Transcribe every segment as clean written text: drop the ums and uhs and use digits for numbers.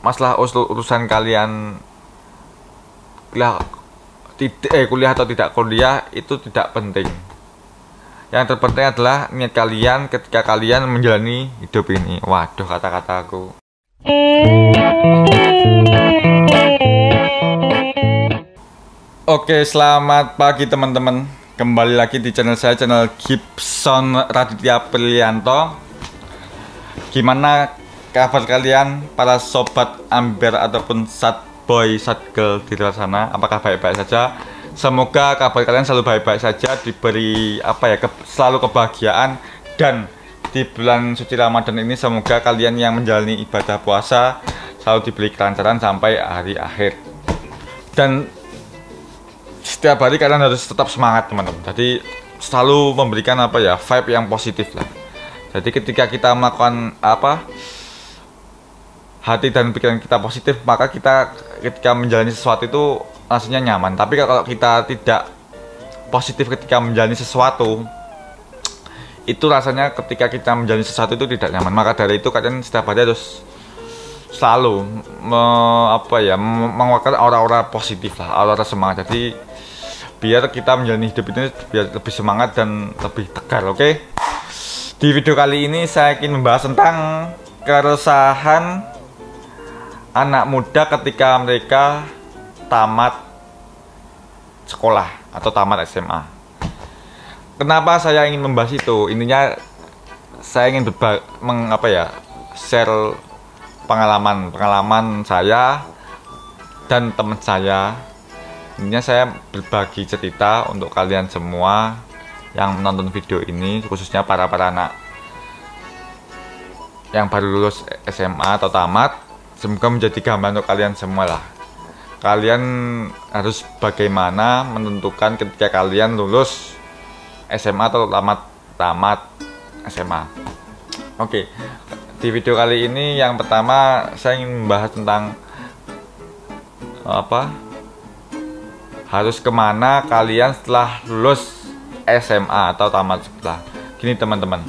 masalah urusan kalian kuliah atau tidak kuliah itu tidak penting. Yang terpenting adalah niat kalian ketika kalian menjalani hidup ini. Waduh, kata-kataku. Oke, selamat pagi teman-teman. Kembali lagi di channel saya, channel Gibson Raditya Priyanto. Gimana kabar kalian para sobat Amber ataupun sad boy, sad girl di luar sana? Apakah baik-baik saja? Semoga kabar kalian selalu baik-baik saja, diberi selalu kebahagiaan, dan di bulan suci Ramadan ini semoga kalian yang menjalani ibadah puasa selalu diberi kelancaran sampai hari akhir. Dan setiap hari kalian harus tetap semangat teman-teman. Jadi selalu memberikan vibe yang positif lah. Jadi ketika kita melakukan hati dan pikiran kita positif, maka kita ketika menjalani sesuatu itu rasanya nyaman. Tapi kalau kita tidak positif ketika menjalani sesuatu, itu rasanya ketika kita menjalani sesuatu itu tidak nyaman. Maka dari itu kalian setiap hari harus selalu mengeluarkan aura-aura positif lah, aura semangat. Jadi biar kita menjalani hidup ini biar lebih semangat dan lebih tegar. Oke? Di video kali ini saya ingin membahas tentang keresahan anak muda ketika mereka tamat sekolah atau tamat SMA. Kenapa saya ingin membahas itu? Intinya saya ingin share pengalaman saya dan teman saya. Intinya saya berbagi cerita untuk kalian semua yang menonton video ini, khususnya para anak yang baru lulus SMA atau tamat. Semoga menjadi gambaran untuk kalian semua lah. Kalian harus bagaimana menentukan ketika kalian lulus SMA atau tamat SMA. Oke, di video kali ini yang pertama saya ingin membahas tentang harus kemana kalian setelah lulus SMA atau tamat sekolah. Gini teman-teman,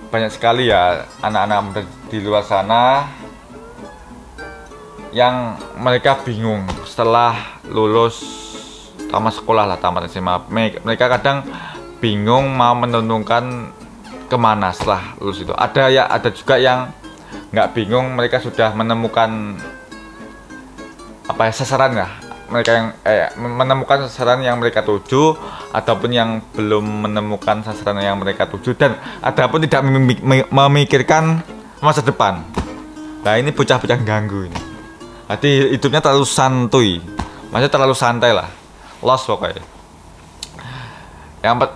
banyak sekali ya anak-anak muda di luar sana yang mereka bingung setelah lulus tamat sekolah lah, tamat SMA. Mereka kadang bingung mau menentukan kemana setelah lulus itu. Ada juga yang nggak bingung, mereka sudah menemukan sasaran lah. Mereka yang menemukan sasaran yang mereka tuju, ataupun yang belum menemukan sasaran yang mereka tuju, dan adapun tidak memikirkan masa depan. Nah, ini bocah-bocah ganggu ini. Jadi hidupnya terlalu santuy, maksudnya terlalu santai lah, lost pokoknya. Yang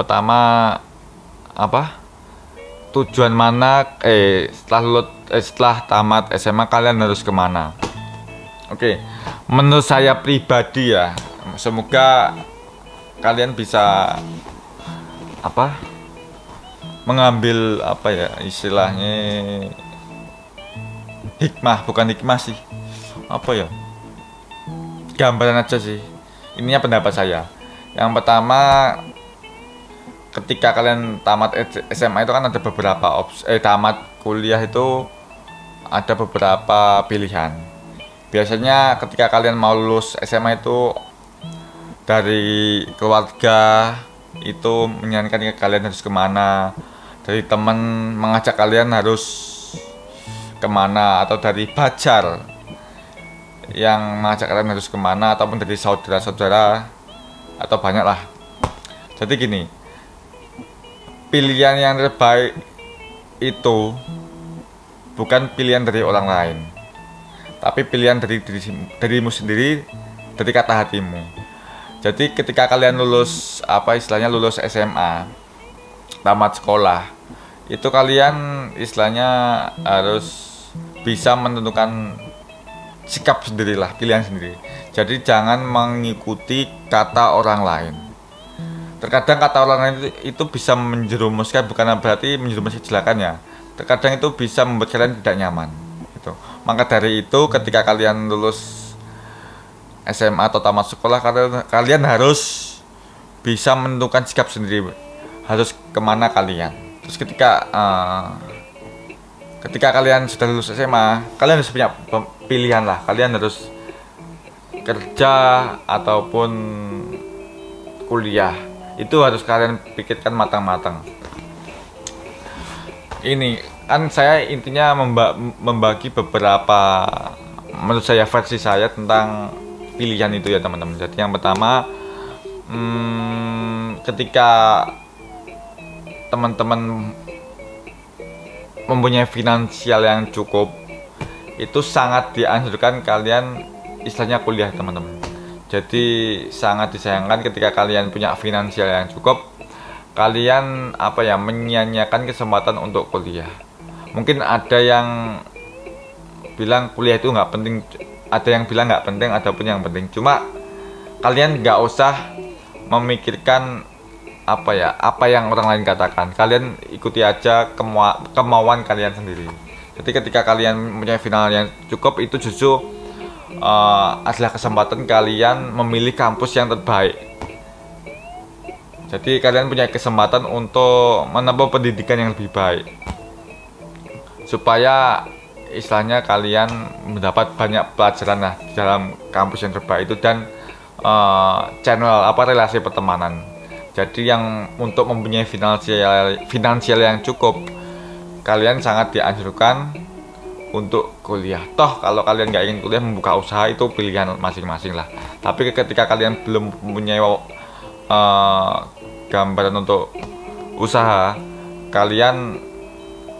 pertama tujuan mana setelah tamat SMA kalian harus kemana? Oke, menurut saya pribadi ya, semoga kalian bisa mengambil istilahnya hikmah, bukan hikmah sih, gambaran aja sih. Ininya pendapat saya. Yang pertama, ketika kalian tamat SMA itu kan ada beberapa tamat kuliah itu ada beberapa pilihan. Biasanya ketika kalian mau lulus SMA itu dari keluarga itu menyarankan kalian harus kemana, dari teman mengajak kalian harus kemana, atau dari pacar yang mengajak kalian harus kemana, ataupun dari saudara-saudara, atau banyak lah. Jadi gini, pilihan yang terbaik itu bukan pilihan dari orang lain, tapi pilihan dari dirimu sendiri, dari kata hatimu. Jadi ketika kalian lulus lulus SMA, tamat sekolah, itu kalian istilahnya harus bisa menentukan sikap sendirilah, pilihan sendiri. Jadi jangan mengikuti kata orang lain. Terkadang kata orang lain itu bisa menjerumuskan, bukan berarti menjerumuskan kecelakaan ya. Terkadang itu bisa membuat kalian tidak nyaman. Gitu. Maka dari itu ketika kalian lulus SMA atau tamat sekolah, kalian harus bisa menentukan sikap sendiri. Harus kemana kalian. Terus ketika kalian sudah lulus SMA, kalian harus punya pilihan lah. Kalian harus kerja ataupun kuliah. Itu harus kalian pikirkan matang-matang. Ini kan saya intinya membagi beberapa, menurut saya, versi saya tentang pilihan itu ya teman-teman. Jadi yang pertama, ketika teman-teman mempunyai finansial yang cukup, itu sangat dianjurkan kalian istilahnya kuliah teman-teman. Jadi sangat disayangkan ketika kalian punya finansial yang cukup, kalian menyia-nyiakan kesempatan untuk kuliah. Mungkin ada yang bilang kuliah itu nggak penting, ada yang bilang nggak penting, ada pun yang penting. Cuma kalian nggak usah memikirkan apa yang orang lain katakan. Kalian ikuti aja kemauan kalian sendiri. Jadi ketika kalian punya final yang cukup, itu justru adalah kesempatan kalian memilih kampus yang terbaik. Jadi kalian punya kesempatan untuk menempuh pendidikan yang lebih baik, supaya istilahnya kalian mendapat banyak pelajaran lah dalam kampus yang terbaik itu, dan channel relasi pertemanan. Jadi yang untuk mempunyai finansial yang cukup, kalian sangat dianjurkan untuk kuliah. Toh kalau kalian nggak ingin kuliah, membuka usaha itu pilihan masing-masing lah. Tapi ketika kalian belum mempunyai gambaran untuk usaha, kalian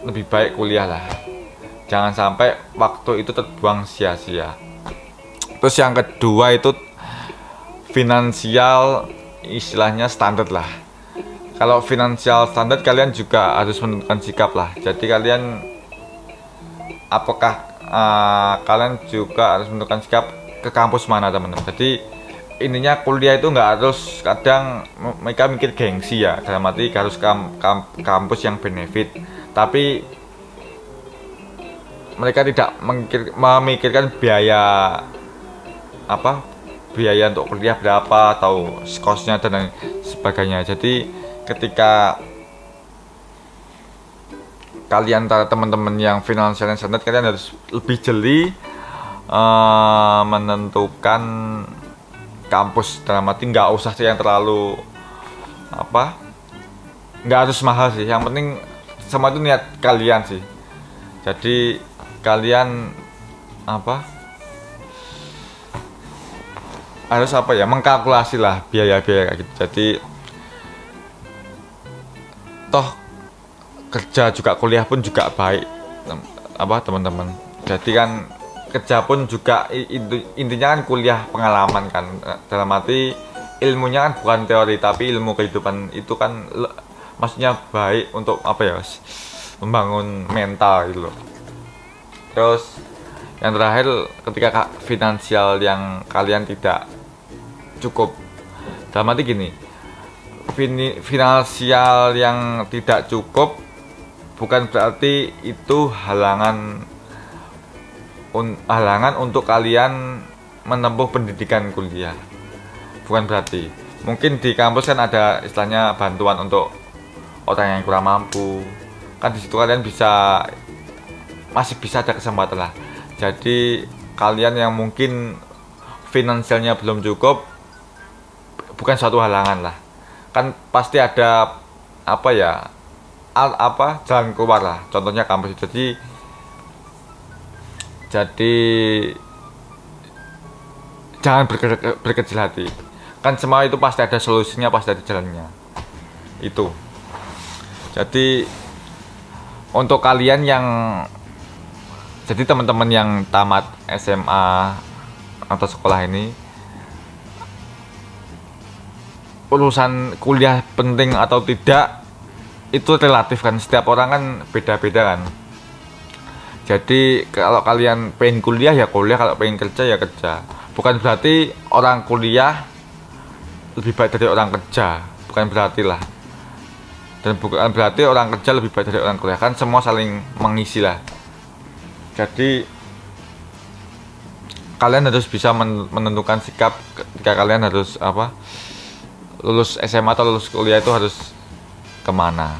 lebih baik kuliah lah. Jangan sampai waktu itu terbuang sia-sia. Terus yang kedua itu finansial istilahnya standar lah. Kalau finansial standar, kalian juga harus menentukan sikap lah. Jadi kalian apakah kalian juga harus menentukan sikap ke kampus mana teman-teman. Jadi intinya kuliah itu nggak harus, kadang mereka mikir gengsi ya, dalam arti harus kampus yang benefit, tapi mereka tidak memikirkan biaya biaya untuk kuliah berapa atau kosnya dan lain sebagainya. Jadi ketika kalian teman-teman yang finansialnya standar, kalian harus lebih jeli menentukan kampus. Dalam arti nggak usah sih yang terlalu nggak harus mahal sih, yang penting semua itu niat kalian sih. Jadi kalian harus mengkalkulasi lah biaya-biaya kayak gitu. Jadi toh kerja juga, kuliah pun juga baik teman-teman. Jadi kan kerja pun juga intinya kan kuliah pengalaman kan, dalam arti ilmunya kan bukan teori tapi ilmu kehidupan. Itu kan maksudnya baik untuk membangun mental gitu loh. Terus yang terakhir, ketika finansial yang kalian tidak cukup, dalam arti gini, finansial yang tidak cukup bukan berarti itu halangan untuk kalian menempuh pendidikan kuliah. Bukan berarti. Mungkin di kampus kan ada istilahnya bantuan untuk orang yang kurang mampu. Kan di situ kalian masih bisa ada kesempatan lah. Jadi kalian yang mungkin finansialnya belum cukup, bukan suatu halangan lah. Kan pasti ada jalan keluar lah. Contohnya kampus. Jadi jangan berkecil hati. Kan semua itu pasti ada solusinya, pasti ada jalannya. Itu. Jadi untuk kalian jadi teman-teman yang tamat SMA atau sekolah ini, urusan kuliah penting atau tidak itu relatif kan, setiap orang kan beda-beda kan. Jadi kalau kalian pengen kuliah ya kuliah, kalau pengen kerja ya kerja. Bukan berarti orang kuliah lebih baik dari orang kerja, bukan berarti lah. Dan bukan berarti orang kerja lebih baik dari orang kuliah, kan semua saling mengisi lah. Jadi kalian harus bisa menentukan sikap ketika kalian harus lulus SMA atau lulus kuliah itu harus kemana.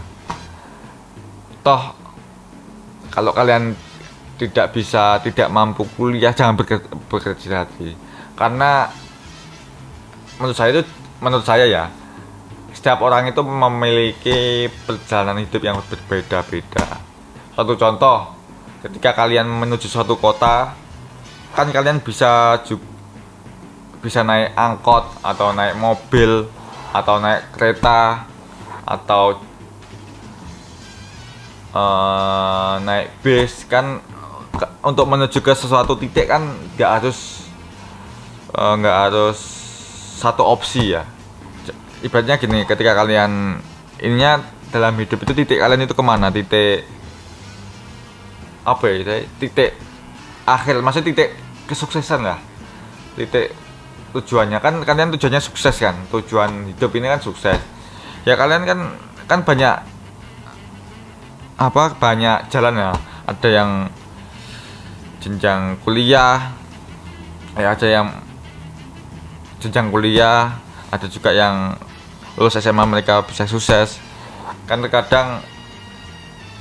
toh kalau kalian tidak mampu kuliah, jangan berkecil hati. Karena menurut saya ya, setiap orang itu memiliki perjalanan hidup yang berbeda-beda. Suatu contoh, ketika kalian menuju suatu kota, kan kalian bisa naik angkot atau naik mobil atau naik kereta atau naik bis kan. Untuk menuju ke sesuatu titik kan nggak harus satu opsi ya. Ibaratnya gini, ketika kalian ininya dalam hidup itu, titik kalian itu kemana, titik apa ya, titik akhir, maksudnya titik kesuksesan lah, titik tujuannya kan. Kalian tujuannya sukses kan, tujuan hidup ini kan sukses ya. Kalian kan banyak jalan ya. Ada yang jenjang kuliah ya, ada yang jenjang kuliah, ada juga yang lulus SMA mereka bisa sukses kan. Terkadang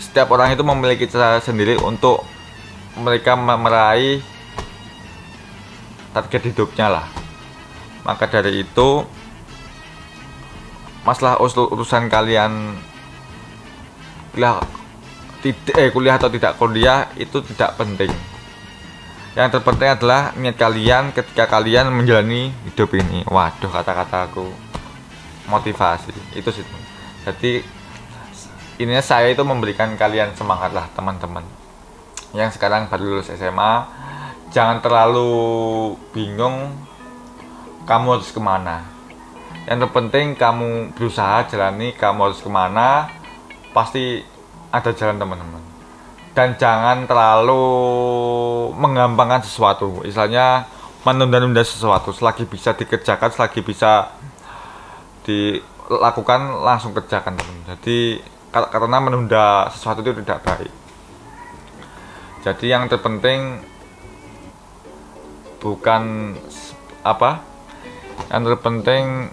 setiap orang itu memiliki cara sendiri untuk mereka meraih target hidupnya lah. Maka dari itu, masalah urusan kalian kuliah atau tidak kuliah itu tidak penting. Yang terpenting adalah niat kalian ketika kalian menjalani hidup ini. Waduh, kata-kataku motivasi itu sih. Jadi ininya saya itu memberikan kalian semangat lah, teman-teman yang sekarang baru lulus SMA. Jangan terlalu bingung kamu harus kemana. Yang terpenting kamu berusaha jalani, kamu harus kemana, pasti ada jalan, teman-teman. Dan jangan terlalu menggampangkan sesuatu, istilahnya menunda-nunda sesuatu. Selagi bisa dikerjakan, selagi bisa dilakukan, langsung kerjakan, teman. Jadi karena menunda sesuatu itu tidak baik. Jadi yang terpenting yang terpenting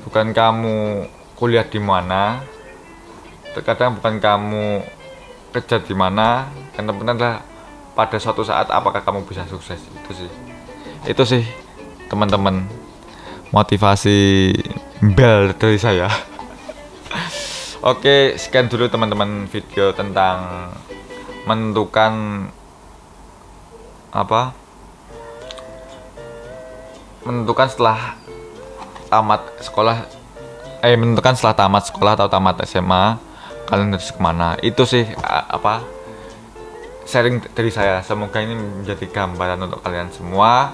bukan kamu kuliah di mana, terkadang bukan kamu kerja di mana, yang terpenting adalah pada suatu saat apakah kamu bisa sukses. Itu sih teman-teman, motivasi bel dari saya. Oke, sekian dulu teman-teman video tentang menentukan setelah tamat sekolah, menentukan setelah tamat sekolah atau tamat SMA kalian harus kemana. Itu sih sharing dari saya. Semoga ini menjadi gambaran untuk kalian semua,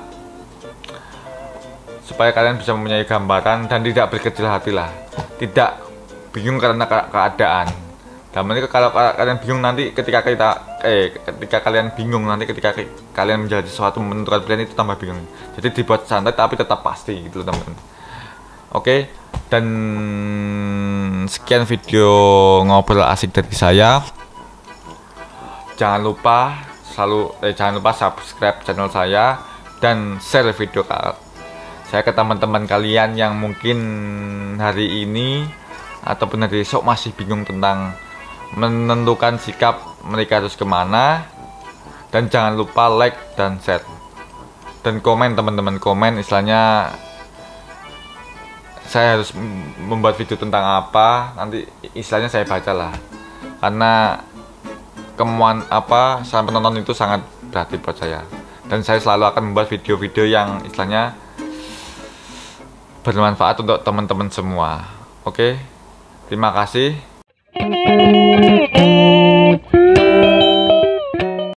supaya kalian bisa mempunyai gambaran dan tidak berkecil hati lah, tidak bingung karena keadaan. Dan nanti kalau kalian bingung nanti ketika kalian bingung nanti ketika kalian menjalani sesuatu, menentukan pilihan itu tambah bingung. Jadi dibuat santai tapi tetap pasti gitu, teman-teman. Oke, dan sekian video ngobrol asik dari saya. Jangan lupa subscribe channel saya dan share video saya ke teman-teman kalian yang mungkin hari ini ataupun hari esok masih bingung tentang menentukan sikap mereka harus kemana. Dan jangan lupa like dan share dan komen, teman-teman. Komen istilahnya saya harus membuat video tentang apa, nanti istilahnya saya baca lah. Karena saran penonton itu sangat berarti buat saya. Dan saya selalu akan membuat video-video yang istilahnya bermanfaat untuk teman-teman semua. Oke, terima kasih.